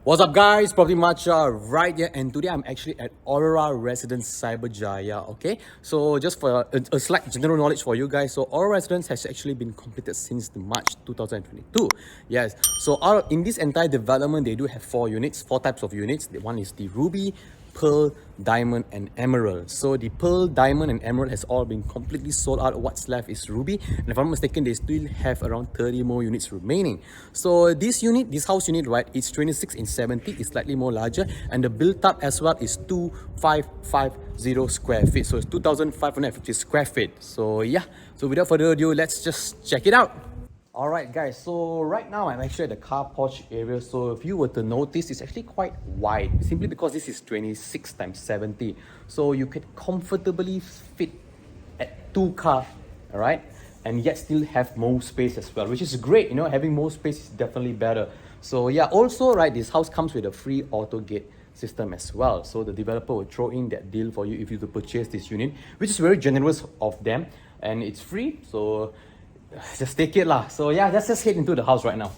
What's up guys, Property Matcha right here, and today I'm actually at Aurora Residence Cyberjaya. Okay, so just for a slight general knowledge for you guys, so Aurora Residence has actually been completed since the March 2022. Yes, so in this entire development they do have four types of units. The one is the Ruby, Pearl, Diamond and Emerald. So the Pearl, Diamond and Emerald has all been completely sold out. What's left is Ruby, and if I'm not mistaken they still have around 30 more units remaining. So this house unit, right, it's 26 in 70, it's slightly more larger, and the built up as well is 2550 square feet, so it's 2550 square feet. So yeah, so without further ado, let's just check it out. Alright guys, so right now I'm actually at the car porch area. So if you were to notice, it's actually quite wide, simply because this is 26 times 70. So you could comfortably fit at 2 cars, alright? And yet still have more space as well, which is great. You know, having more space is definitely better. So yeah, also right, this house comes with a free auto gate system as well. So the developer will throw in that deal for you if you to purchase this unit, which is very generous of them, and it's free. So just take it lah. So yeah, let's just head into the house right now.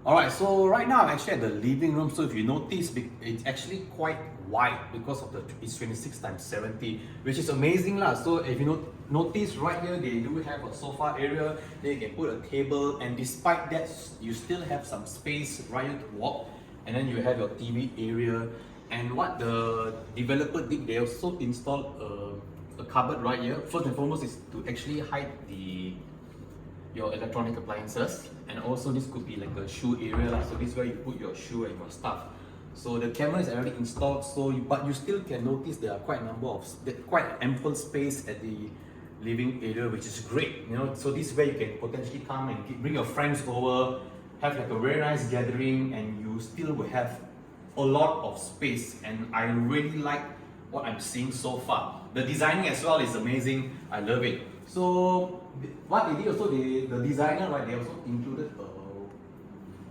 Alright, so right now I'm actually at the living room. So if you notice, it's actually quite wide because of it's 26 times 70, which is amazing lah. So if you notice right here, they do have a sofa area. Then you can put a table, and despite that, you still have some space right here to walk. And then you have your TV area. And what the developer did, they also installed a cupboard right here. First and foremost is to actually hide your electronic appliances, and also this could be like a shoe area, so this is where you put your shoe and your stuff. So the camera is already installed, but you still can notice there are quite ample space at the living area, which is great. You know, so this is where you can potentially come and bring your friends over, have like a very nice gathering, and you still will have a lot of space. And I really like what I'm seeing so far. The designing as well is amazing. I love it. So what they did also, the designer, right, they also included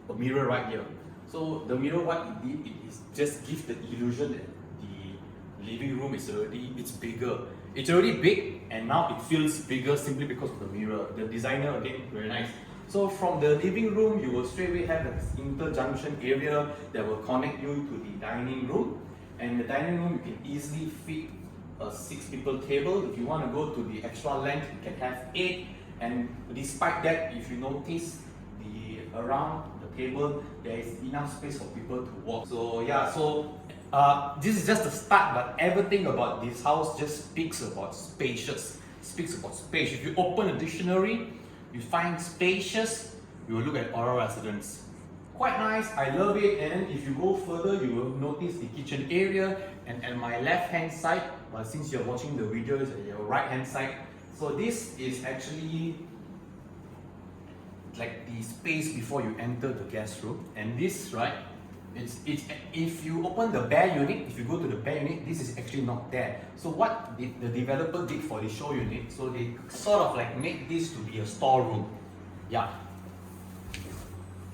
a mirror right here. So the mirror, what it did, it is just give the illusion that the living room is it's bigger. It's already big, and now it feels bigger simply because of the mirror. The designer, again, very nice. So from the living room, you will straight away have this interjunction area that will connect you to the dining room. And the dining room, you can easily fit a 6 people table. If you want to go to the extra length, you can have 8. And despite that, if you notice around the table, there is enough space for people to walk. So yeah, so this is just the start, but everything about this house just speaks about spacious. Speaks about space. If you open a dictionary, you find spacious, you will look at Aurora Residence. Quite nice, I love it. And if you go further, you will notice the kitchen area, and at my left hand side, well, since you're watching the videos, at your right hand side, so this is actually like the space before you enter the guest room. And this, right, it's if you open the bare unit, if you go to the bare unit, this is actually not there. So what the developer did for the show unit, so they sort of like made this to be a storeroom. Yeah.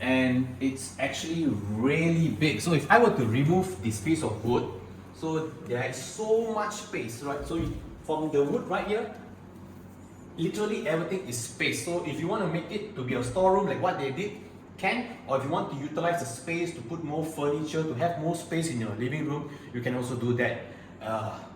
And it's actually really big. So if I were to remove this piece of wood, so there is so much space, right? So from the wood right here, literally everything is space. So if you want to make it to be a storeroom like what they did, or if you want to utilize the space to put more furniture, to have more space in your living room, you can also do that.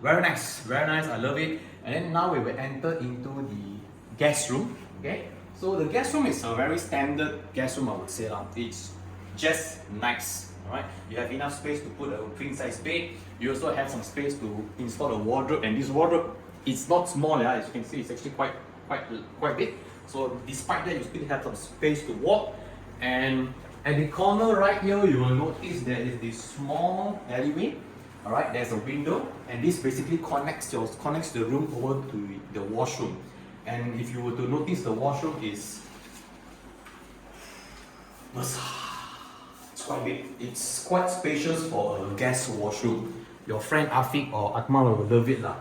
Very nice, I love it. And then now we will enter into the guest room. Okay, so the guest room is a very standard guest room, I would say. It's just nice. Alright, you have enough space to put a queen size bed. You also have some space to install a wardrobe, and this wardrobe, it's not small, yeah. As you can see, it's actually quite big. So despite that, you still have some space to walk. And at the corner right here, you will notice there is this small alleyway. Alright, there's a window, and this basically connects the room over to the washroom. And if you were to notice, the washroom is quite big. It's quite spacious for a guest washroom. Your friend Afiq or Akmal will love it lah.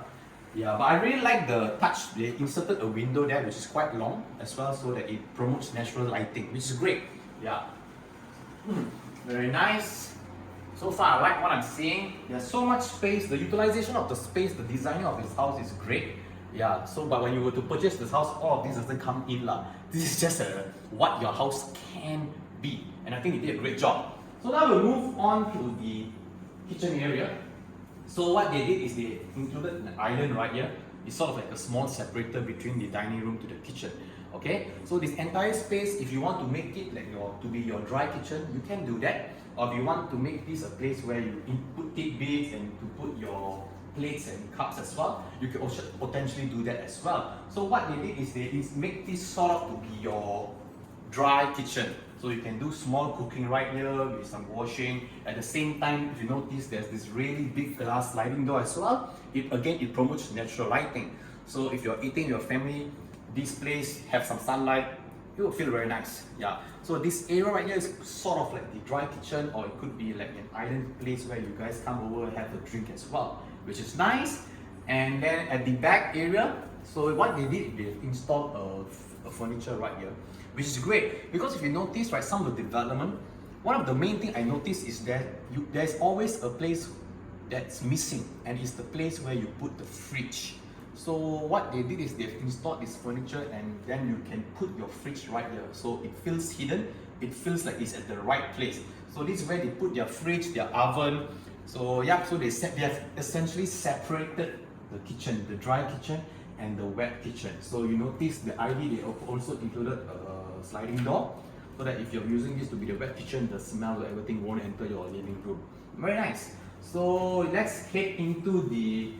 Yeah, but I really like the touch. They inserted a window there, which is quite long as well, so that it promotes natural lighting, which is great. Yeah. Very nice. So far, I like what I'm seeing. There's so much space. The utilization of the space, the designing of this house is great. Yeah. So, but when you were to purchase this house, all of this doesn't come in lah. This is just what your house can be, and I think they did a great job. So now we'll move on to the kitchen area. So what they did is they included an island right here. It's sort of like a small separator between the dining room to the kitchen. Okay, so this entire space, if you want to make it like to be your dry kitchen, you can do that. Or if you want to make this a place where you put tidbits and to put your plates and cups as well, you can also potentially do that as well. So what they did is they make this sort of to be your dry kitchen. So you can do small cooking right here with some washing. At the same time, if you notice, there's this really big glass sliding door as well. It promotes natural lighting. So if you're eating your family, this place have some sunlight, it will feel very nice. Yeah. So this area right here is sort of like the dry kitchen, or it could be like an island place where you guys come over and have a drink as well, which is nice. And then at the back area, so what they did, they installed a furniture right here, which is great because if you notice, right, some of the development, one of the main thing I noticed is that there's always a place that's missing, and it's the place where you put the fridge. So what they did is they've installed this furniture, and then you can put your fridge right here. So it feels hidden, it feels like it's at the right place. So this is where they put their fridge, their oven. So yeah, so they have essentially separated the kitchen, the dry kitchen and the wet kitchen. So you notice the ID, they also included a sliding door, so that if you're using this to be the wet kitchen, the smell of everything won't enter your living room. Very nice. So let's head into the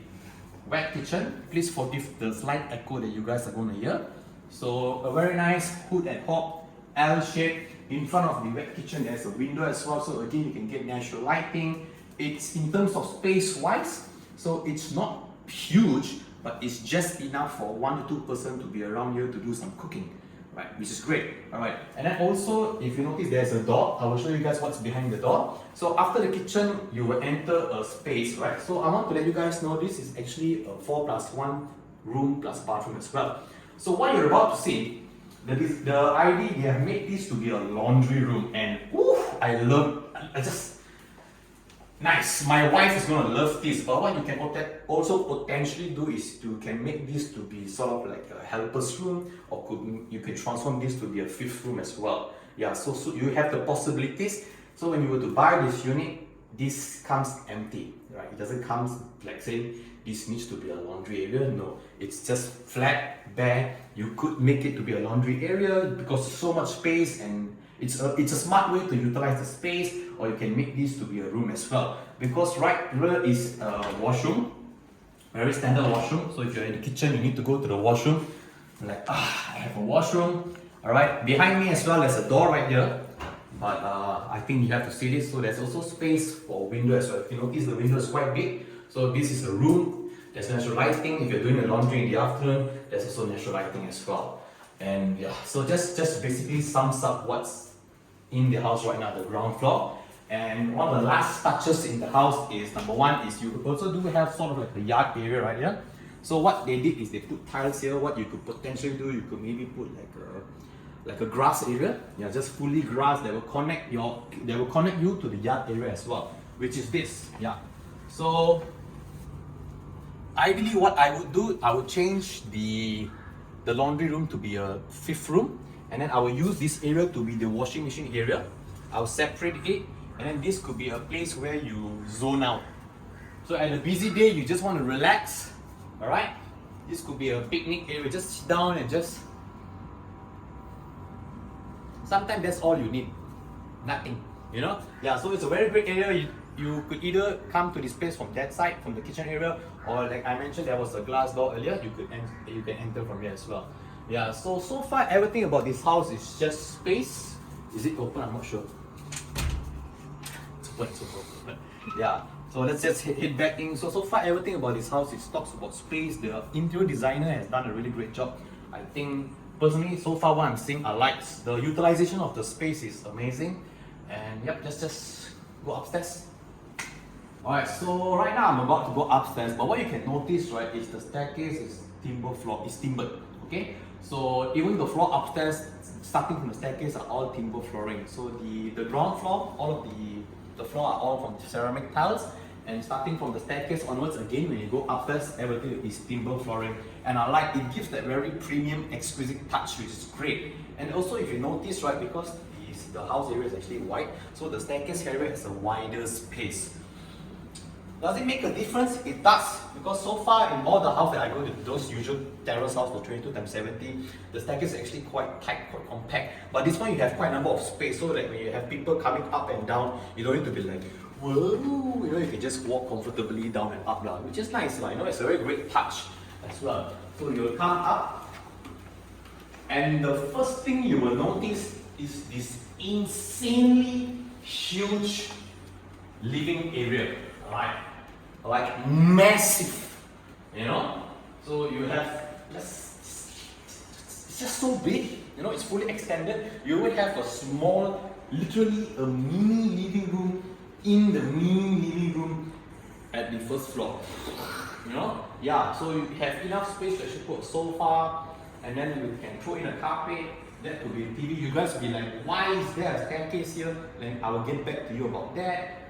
wet kitchen. Please forgive the slight echo that you guys are going to hear. So a very nice hood and hob L shape. In front of the wet kitchen there's a window as well, so again you can get natural lighting. It's in terms of space wise, so it's not huge, but it's just enough for 1 to 2 person to be around here to do some cooking, right? Which is great. All right, and then also if you notice there's a door. I will show you guys what's behind the door. So after the kitchen you will enter a space, right? So I want to let you guys know this is actually a 4+1 room plus bathroom as well. So what you're about to see, the ID, they have made this to be a laundry room, and I just nice. My wife is gonna love this. But what you can also potentially do is you can make this to be sort of like a helper's room, or you can transform this to be a fifth room as well. Yeah, so you have the possibilities. So when you were to buy this unit, this comes empty, right? It doesn't come like saying this needs to be a laundry area. No, it's just flat, bare. You could make it to be a laundry area because so much space, and it's a smart way to utilize the space. Or you can make this to be a room as well, because right here is a washroom, very standard washroom. So if you're in the kitchen, you need to go to the washroom. Like, I have a washroom. All right, behind me as well, there's a door right here, but I think you have to see this. So there's also space for window as well. If you notice, the window is quite big. So this is a room. There's natural lighting. If you're doing the laundry in the afternoon, there's also natural lighting as well. And yeah, so just basically sums up what's in the house right now, the ground floor. And one of the last touches in the house is, number one, is you also do have sort of like a yard area right here. So what they did is they put tiles here. What you could potentially do, you could maybe put like a grass area, yeah, just fully grass that will connect you to the yard area as well, which is this, yeah. So ideally, what I would do, I would change the laundry room to be a fifth room, and then I will use this area to be the washing machine area. I'll separate it. And then this could be a place where you zone out. So at a busy day, you just want to relax, all right? This could be a picnic area. Just sit down and just... Sometimes that's all you need. Nothing, you know? Yeah, so it's a very great area. You could either come to this place from that side, from the kitchen area, or like I mentioned, there was a glass door earlier. You can enter from here as well. Yeah, so far everything about this house is just space. Is it open? I'm not sure. Yeah, so let's just hit back in. So far everything about this house is talks about space. The interior designer has done a really great job. I think personally, so far what I'm seeing, I like the utilization of the space is amazing. And yep, let's just go upstairs. Alright, so right now I'm about to go upstairs, but what you can notice, right, is the staircase is timbered, okay? So even the floor upstairs, starting from the staircase, are all timber flooring. So the ground floor, all of the floor are all from ceramic tiles, and starting from the staircase onwards, again when you go upstairs, everything is timber flooring. And I like it, gives that very premium, exquisite touch, which is great. And also if you notice, right, because the the house area is actually wide, so the staircase area has a wider space. Does it make a difference? It does, because so far in all the house that I go to, those usual terrace house, the 22x70, the staircase is actually quite tight, quite compact. But this one you have quite a number of space, so that when you have people coming up and down, you don't need to be like, whoa, you know, you can just walk comfortably down and up, which is nice, you know, it's a very great touch as well. So you will come up, and the first thing you will notice is this insanely huge living area. Like massive, you know. So you have it's just so big, you know. It's fully extended. You will have a small, literally a mini living room in the mini living room at the first floor. You know, yeah. So you have enough space to actually put a sofa, and then you can throw in a carpet. That could be a TV. You guys will be like, why is there a staircase here? Then I will get back to you about that.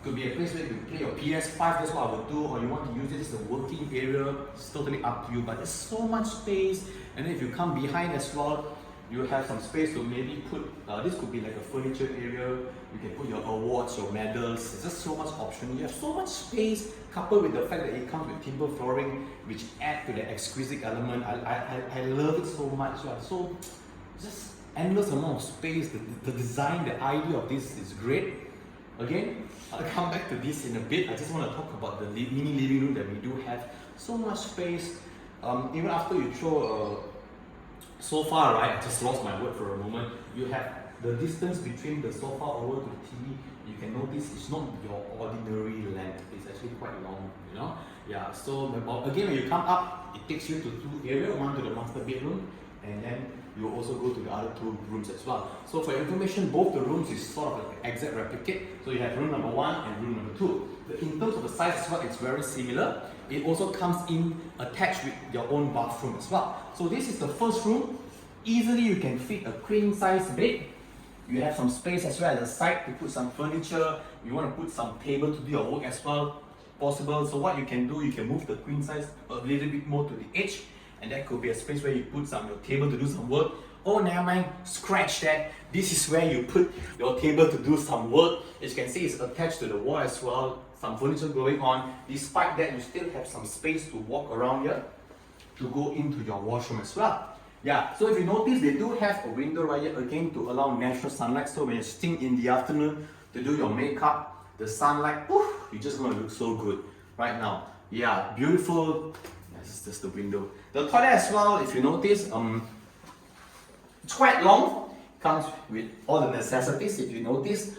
Could be a place where you play your PS5, that's what I would do, or you want to use it as a working area, it's totally up to you. But there's so much space, and then if you come behind as well, you have some space to maybe put, this could be like a furniture area, you can put your awards, your medals, there's just so much option. You have so much space, coupled with the fact that it comes with timber flooring, which add to the exquisite element. I love it so much. So just endless amount of space, the design, the idea of this is great. Again, I'll come back to this in a bit. I just want to talk about the mini living room that we do have. So much space. Even after you throw a sofa, right? I just lost my word for a moment. You have the distance between the sofa over to the TV. You can notice it's not your ordinary length. It's actually quite long, you know? Yeah, so again, when you come up, it takes you to two areas, one to the master bedroom, and then you will also go to the other two rooms as well. So for your information, both the rooms is sort of like an exact replicate. So you have room number 1 and room number 2. In terms of the size as well, it's very similar. It also comes in attached with your own bathroom as well. So this is the first room. Easily you can fit a queen size bed. You have some space as well at the side to put some furniture. You want to put some table to do your work as well, possible. So what you can do, you can move the queen size a little bit more to the edge, and that could be a space where you put your table to do some work. Oh, never mind, scratch that. This is where you put your table to do some work. As you can see, it's attached to the wall as well. Some furniture going on. Despite that, you still have some space to walk around here to go into your washroom as well. Yeah, so if you notice, they do have a window right here again to allow natural sunlight. So when you're sitting in the afternoon to do your makeup, the sunlight, you're just going to look so good right now. Yeah, beautiful. This is just the window. The toilet as well, if you notice, it's quite long. Comes with all the necessities, if you notice.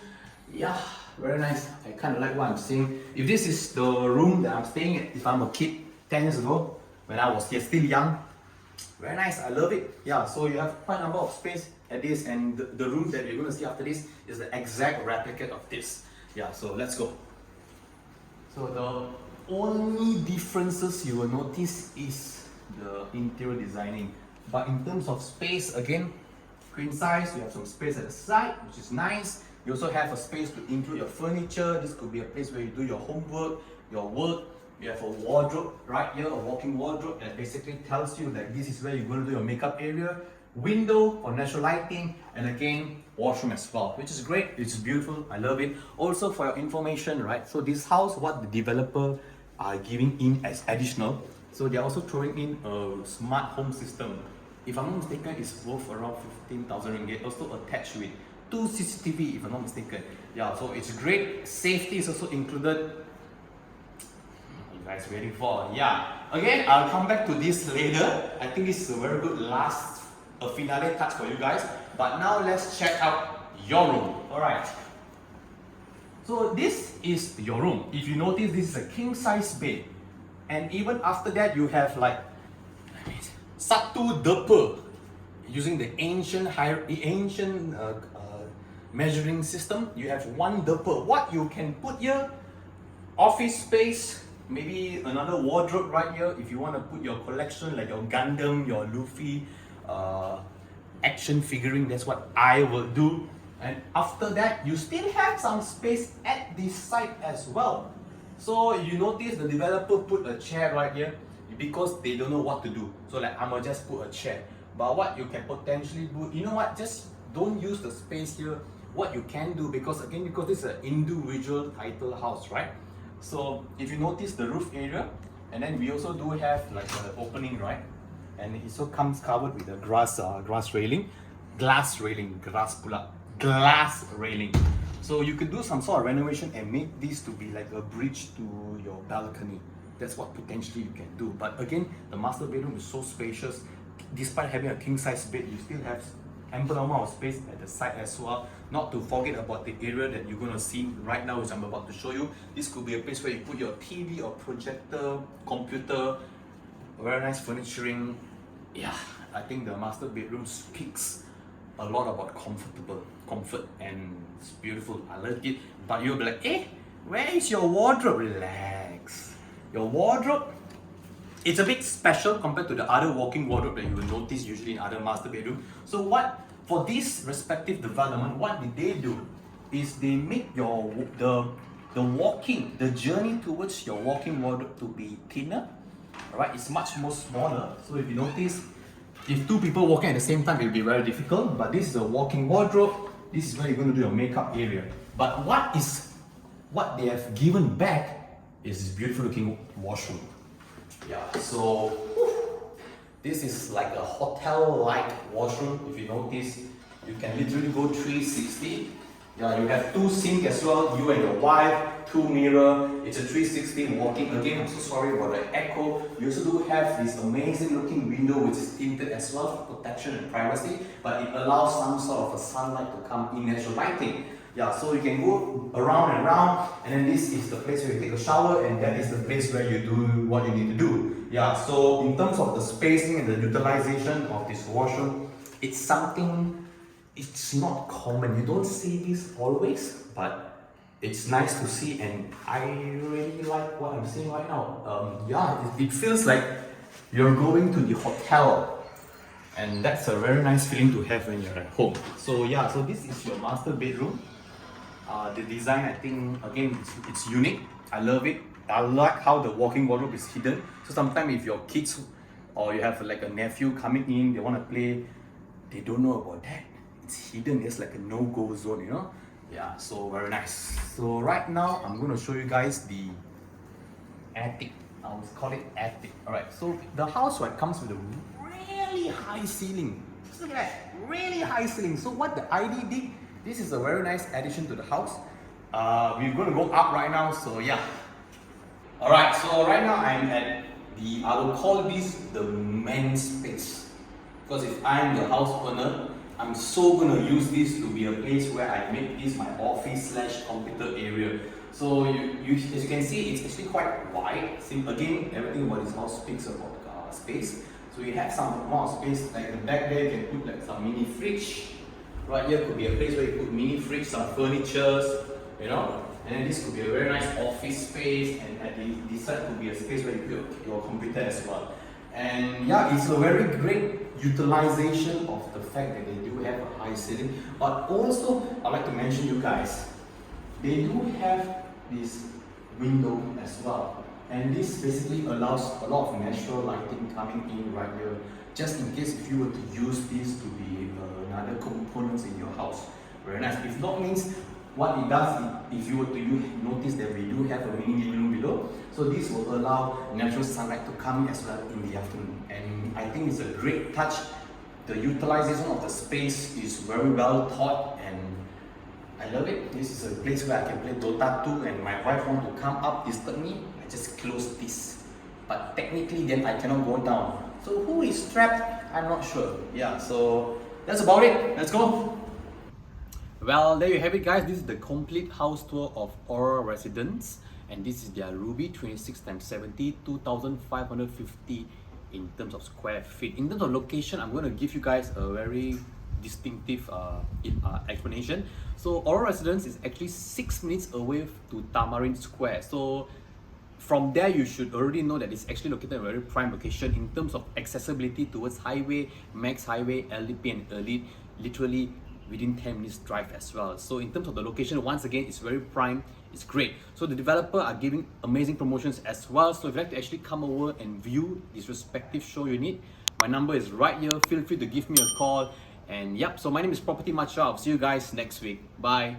Yeah, very nice. I kind of like what I'm seeing. If this is the room that I'm staying in, if I'm a kid 10 years ago, when I was still young, very nice, I love it. Yeah, so you have quite a number of space at this, and the room that you're going to see after this is the exact replicate of this. Yeah, so let's go. So the only differences you will notice is the interior designing. But in terms of space, again, queen size, you have some space at the side, which is nice. You also have a space to include your furniture. This could be a place where you do your homework, your work. You have a wardrobe right here, a walk-in wardrobe that basically tells you that this is where you're going to do your makeup area. Window for natural lighting, and again, washroom as well, which is great. It's beautiful, I love it. Also for your information, right? So this house, what the developer are giving in as additional, so they're also throwing in a smart home system. If I'm not mistaken, it's worth around 15,000 ringgit. Also attached with 2 CCTV, if I'm not mistaken. Yeah, so it's great. Safety is also included. You guys waiting for? Yeah. Again, I'll come back to this later. I think this is a very good last finale touch for you guys. But now let's check out your room. Alright. So this is your room. If you notice, this is a king size bed. And even after that, you have like satu depa using the ancient measuring system. You have one depa. What you can put here, office space, maybe another wardrobe right here if you want to put your collection like your Gundam, your Luffy action figurine. That's what I will do. And after that, you still have some space at this side as well. So you notice the developer put a chair right here because they don't know what to do. So like, I'ma just put a chair. But what you can potentially do, you know what, just don't use the space here. What you can do, because again, because this is an individual title house, right? So if you notice the roof area, and then we also do have like an opening, right? And it also comes covered with a glass railing, glass railing. So you could do some sort of renovation and make this to be like a bridge to your balcony. That's what potentially you can do. But again, the master bedroom is so spacious. Despite having a king size bed, you still have ample amount of space at the side as well. Not to forget about the area that you're going to see right now, which I'm about to show you. This could be a place where you put your TV or projector, computer, very nice furnituring. Yeah, I think the master bedroom speaks a lot about comfort, and it's beautiful. I like it. But you'll be like, eh, where is your wardrobe? Relax. Your wardrobe, it's a bit special compared to the other walking wardrobe that you will notice usually in other master bedroom. So what, for this respective development, what did they do is they make your the journey towards your walking wardrobe to be thinner. Alright, it's much more smaller. So if you notice, if two people walking at the same time, it will be very difficult. But this is a walking wardrobe. This is where you're going to do your makeup area. But what they have given back is this beautiful looking washroom. Yeah, so this is like a hotel-like washroom. If you notice, you can literally go 360. Yeah, you have two sinks as well, you and your wife, two mirror. It's a 360 walking. Again, I'm so sorry about the echo. You also do have this amazing looking window which is tinted as well for protection and privacy, but it allows some sort of a sunlight to come in, natural lighting. Yeah, so you can go around and around, and then this is the place where you take a shower, and that is the place where you do what you need to do. Yeah, so in terms of the spacing and the utilization of this washroom, it's something, it's not common. You don't see this always, but it's nice to see, and I really like what I'm seeing right now. Yeah, it feels like you're going to the hotel, and that's a very nice feeling to have when you're at home. So yeah, so this is your master bedroom. The design, I think, again, it's unique. I love it. I like how the walking wardrobe is hidden. So sometimes if your kids or you have like a nephew coming in, they want to play, they don't know about that. It's hidden. It's like a no-go zone, you know? Yeah, so very nice. So right now, I'm going to show you guys the attic. I would call it attic. Alright, so the house, right, comes with a really high ceiling. Just look at that, really high ceiling. So what the ID did, this is a very nice addition to the house. We're going to go up right now, so yeah. Alright, so right now I'm at I will call this the main space. Because if I'm the house owner, I'm so going to use this to be a place where I make this my office / computer area. So as you can see, it's actually quite wide. Again, everything about this house speaks about space. So you have some amount of space, like the back there you can put like some mini fridge. Right here could be a place where you put mini fridge, some furnitures, you know. And then this could be a very nice office space, and at this side could be a space where you put your computer as well. And yeah, it's a very great utilization of the fact that they do have a high ceiling. But also, I'd like to mention you guys, they do have this window as well. And this basically allows a lot of natural lighting coming in right here, just in case if you were to use this to be another components in your house. Very nice. If not, means what it does, if you were to notice that we do have a mini living room below, so this will allow natural sunlight to come in as well in the afternoon. And I think it's a great touch. The utilization of the space is very well thought, and I love it. This is a place where I can play Dota 2, and my wife want to come up, disturb me, I just close this. But technically then I cannot go down. So who is trapped? I'm not sure. Yeah, so that's about it. Let's go. Well, there you have it, guys. This is the complete house tour of Aurora Residence, and this is their Ruby 26x70, 2,550 in terms of square feet. In terms of location, I'm going to give you guys a very distinctive explanation. So Aurora Residence is actually 6 minutes away to Tamarind Square. So from there, you should already know that it's actually located in a very prime location in terms of accessibility towards highway, max highway, LDP and elite, literally within 10 minutes drive as well. So in terms of the location, once again, it's very prime, it's great. So the developer are giving amazing promotions as well. So if you'd like to actually come over and view this respective show unit, my number is right here. Feel free to give me a call. And yep, so my name is Property Matcha. I'll see you guys next week. Bye.